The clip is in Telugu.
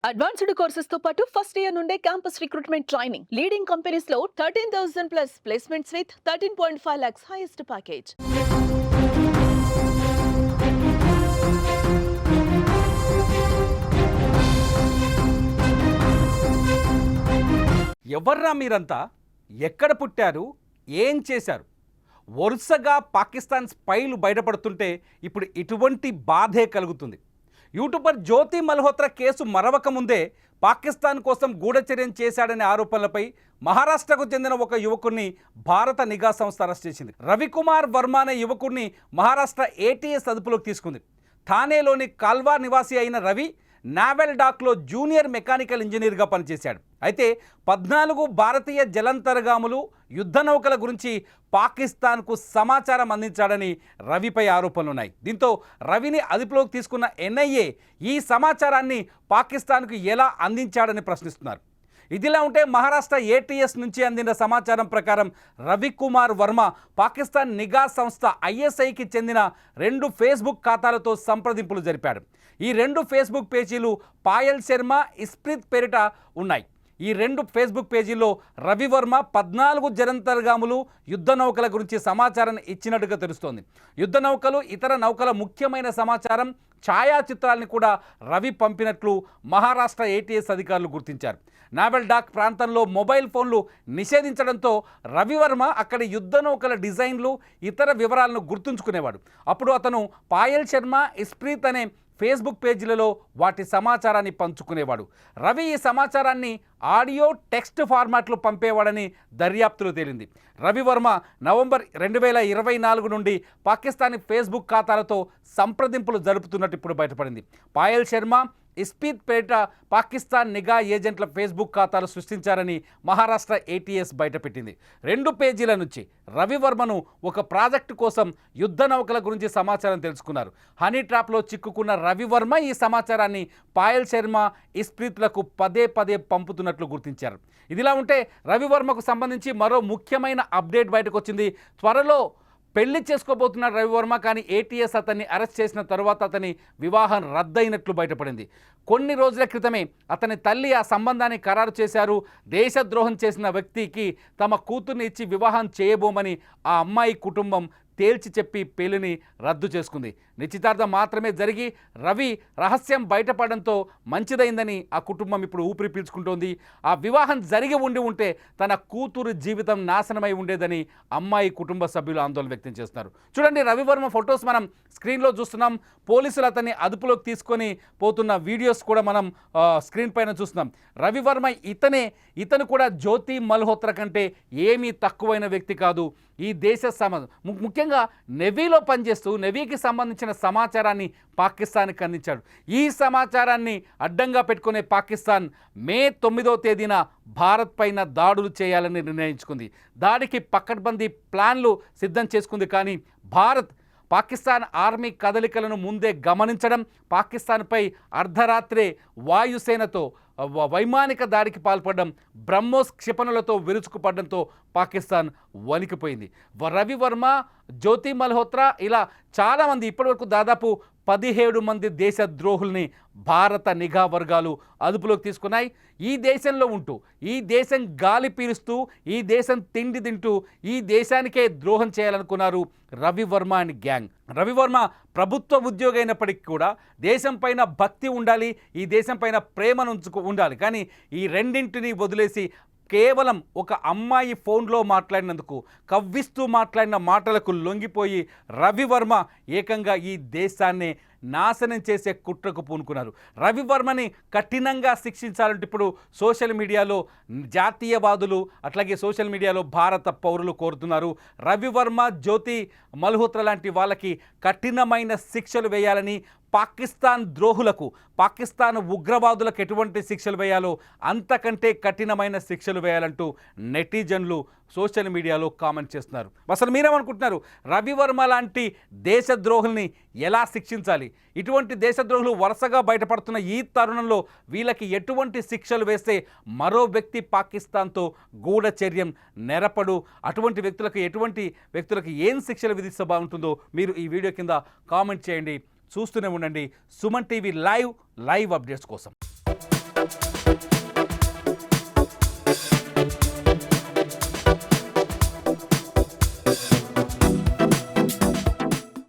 అడ్వాన్స్డ్ కోర్సెస్ తో పాటు ఫస్ట్ ఇయర్ నుండే campus recruitment training leading companies లో 13,000 plus placements with 13.5 lakhs highest package. ఎవర్రా మీరంతా? ఎక్కడ పుట్టారు? ఏం చేశారు? వరుసగా పాకిస్తాన్ స్పైలు బయటపడుతుంటే ఇప్పుడు ఇటువంటి బాధే కలుగుతుంది. యూట్యూబర్ జ్యోతి మల్హోత్రా కేసు మరవక ముందే పాకిస్తాన్ కోసం గూఢచర్యం చేశాడనే ఆరోపణలపై మహారాష్ట్రకు చెందిన ఒక యువకుడిని భారత నిఘా సంస్థ అరెస్ట్ చేసింది. రవికుమార్ వర్మ అనే యువకుడిని మహారాష్ట్ర ఏటీఎస్ అదుపులోకి తీసుకుంది. థానేలోని కాల్వా నివాసి అయిన రవి నావెల్ డాక్లో జూనియర్ మెకానికల్ ఇంజనీర్గా పనిచేశాడు. అయితే 14 భారతీయ జలంతర్గాములు యుద్ధ నౌకల గురించి పాకిస్తాన్కు సమాచారం అందించాడని రవిపై ఆరోపణలున్నాయి. దీంతో రవిని అదుపులోకి తీసుకున్న ఎన్ఐఏ ఈ సమాచారాన్ని పాకిస్తాన్కు ఎలా అందించాడని ప్రశ్నిస్తున్నారు. ఇదిలా ఉంటే మహారాష్ట్ర ఏటీఎస్ నుంచి అందిన సమాచారం ప్రకారం రవికుమార్ వర్మ పాకిస్తాన్ నిఘా సంస్థ ఐఎస్ఐకి చెందిన 2 ఫేస్బుక్ ఖాతాలతో సంప్రదింపులు జరిపాడు. ఈ 2 ఫేస్బుక్ పేజీలు పాయల్ శర్మ, ఇస్ప్రీత్ పేరిట ఉన్నాయి. ఈ 2 ఫేస్బుక్ పేజీల్లో రవివర్మ 14 జలంతర్గాములు యుద్ధ నౌకల గురించి సమాచారాన్ని ఇచ్చినట్టుగా తెలుస్తోంది. యుద్ధ నౌకలు, ఇతర నౌకల ముఖ్యమైన సమాచారం, ఛాయాచిత్రాలను కూడా రవి పంపినట్లు మహారాష్ట్ర ఏటీఎస్ అధికారులు గుర్తించారు. నావెల్ డాక్ ప్రాంతంలో మొబైల్ ఫోన్లు నిషేధించడంతో రవివర్మ అక్కడి యుద్ధ నౌకల డిజైన్లు, ఇతర వివరాలను గుర్తుంచుకునేవాడు. అప్పుడు అతను పాయల్ శర్మ, ఇస్ప్రీత్ అనే ఫేస్బుక్ పేజీలలో వాటి సమాచారాన్ని పంచుకునేవాడు. రవి ఈ సమాచారాన్ని ఆడియో, టెక్స్ట్ ఫార్మాట్లో పంపేవాడని దర్యాప్తులో తేలింది. రవివర్మ నవంబర్ 2024 నుండి పాకిస్తానీ ఫేస్బుక్ ఖాతాలతో సంప్రదింపులు జరుపుతున్నట్టు ఇప్పుడు బయటపడింది. పాయల్ శర్మ, ఇస్ప్రీత్ పేరిట పాకిస్తాన్ నిఘా ఏజెంట్ల ఫేస్బుక్ ఖాతాలు సృష్టించారని మహారాష్ట్ర ఏటీఎస్ బయటపెట్టింది. 2 పేజీల నుంచి రవివర్మను ఒక ప్రాజెక్టు కోసం యుద్ధ నౌకల గురించి సమాచారం తెలుసుకున్నారు. హనీ ట్రాప్లో చిక్కుకున్న రవివర్మ ఈ సమాచారాన్ని పాయల్ శర్మ, ఇస్ప్రీత్లకు పదే పంపుతున్నట్లు గుర్తించారు. ఇదిలా ఉంటే రవివర్మకు సంబంధించి మరో ముఖ్యమైన అప్డేట్ బయటకు వచ్చింది. త్వరలో పెళ్లి చేసుకోబోతున్న రవివర్మ, కానీ ఏటీఎస్ అతన్ని అరెస్ట్ చేసిన తర్వాత అతని వివాహం రద్దయినట్లు బయటపడింది. కొన్ని రోజుల క్రితమే అతని తల్లి ఆ సంబంధాన్ని ఖరారు చేశారు. దేశద్రోహం చేసిన వ్యక్తికి తమ కూతుర్ని ఇచ్చి వివాహం చేయబోమని ఆ అమ్మాయి కుటుంబం తేల్చి చెప్పి పెళ్లిని రద్దు చేసుకుంది. నిశ్చితార్థం మాత్రమే జరిగి రవి రహస్యం బయటపడడంతో మంచిదైందని ఆ కుటుంబం ఇప్పుడు ఊపిరి పీల్చుకుంటోంది. ఆ వివాహం జరిగి ఉంటే తన కూతురు జీవితం నాశనమై ఉండేదని అమ్మాయి కుటుంబ సభ్యులు ఆందోళన వ్యక్తం చేస్తున్నారు. చూడండి, రవివర్మ ఫొటోస్ మనం స్క్రీన్లో చూస్తున్నాం. పోలీసులు అతన్ని అదుపులోకి తీసుకొని పోతున్న వీడియోస్ కూడా మనం స్క్రీన్ పైన చూస్తున్నాం. రవివర్మ ఇతను కూడా జ్యోతి మల్హోత్రా కంటే ఏమీ తక్కువైన వ్యక్తి కాదు. ఈ దేశ ముఖ్యంగా నెవీలో పనిచేస్తూ నెవీకి సంబంధించిన సమాచారాన్ని పాకిస్తాన్కి అందించాడు. ఈ సమాచారాన్ని అడ్డంగా పెట్టుకునే పాకిస్తాన్ మే 9వ తేదీన భారత్ పైన దాడులు చేయాలని నిర్ణయించుకుంది. దాడికి పకడ్బందీ ప్లాన్లు సిద్ధం చేసుకుంది. కానీ భారత్ పాకిస్తాన్ ఆర్మీ కదలికలను ముందే గమనించడం, పాకిస్తాన్పై అర్ధరాత్రే వాయుసేనతో వైమానిక దాడికి పాల్పడడం, బ్రహ్మోస్ క్షిపణులతో విరుచుకుపడడంతో పాకిస్తాన్ వణికిపోయింది. రవివర్మ, జ్యోతి మల్హోత్రా ఇలా చాలామంది, ఇప్పటివరకు దాదాపు 17 మంది దేశద్రోహుల్ని భారత నిఘా వర్గాలు అదుపులోకి తీసుకున్నాయి. ఈ దేశంలో ఉంటూ, ఈ దేశం గాలి పీలుస్తూ, ఈ దేశం తిండి తింటూ ఈ దేశానికే ద్రోహం చేయాలనుకున్నారు రవివర్మ అండ్ గ్యాంగ్. రవివర్మ ప్రభుత్వ ఉద్యోగి అయినప్పటికీ కూడా దేశం పైన భక్తి ఉండాలి, ఈ దేశం పైన ప్రేమను ఉండాలి. కానీ ఈ రెండింటిని వదిలేసి కేవలం ఒక అమ్మాయి ఫోన్లో మాట్లాడినందుకు, కవ్విస్తూ మాట్లాడిన మాటలకు లొంగిపోయి రవివర్మ ఏకంగా ఈ దేశాన్ని నాశనం చేసే కుట్రకు పూనుకున్నారు. రవివర్మని కఠినంగా శిక్షించాలంటే ఇప్పుడు సోషల్ మీడియాలో జాతీయవాదులు, అట్లాగే సోషల్ మీడియాలో భారత పౌరులు కోరుతున్నారు. రవివర్మ, జ్యోతి మల్హోత్రా లాంటి వాళ్ళకి కఠినమైన శిక్షలు వేయాలని, పాకిస్తాన్ ద్రోహులకు, పాకిస్తాన్ ఉగ్రవాదులకు ఎటువంటి శిక్షలు వేయాలో అంతకంటే కఠినమైన శిక్షలు వేయాలంటూ నెటిజన్లు సోషల్ మీడియాలో కామెంట్ చేస్తున్నారు. అసలు మీరేమనుకుంటున్నారు? రవివర్మ లాంటి దేశద్రోహుల్ని ఎలా శిక్షించాలి? ఇటువంటి దేశద్రోహులు వరుసగా బయటపడుతున్న ఈ తరుణంలో వీళ్ళకి ఎటువంటి శిక్షలు వేస్తే మరో వ్యక్తి పాకిస్తాన్తో గూఢచర్యం నెరపడు? అటువంటి వ్యక్తులకు ఏం శిక్షలు విధిస్తే బాగుంటుందో మీరు ఈ వీడియో కింద కామెంట్ చేయండి. చూస్తూనే ఉండండి సుమన్ టీవీ లైవ్ అప్డేట్స్ కోసం. చూద్దాం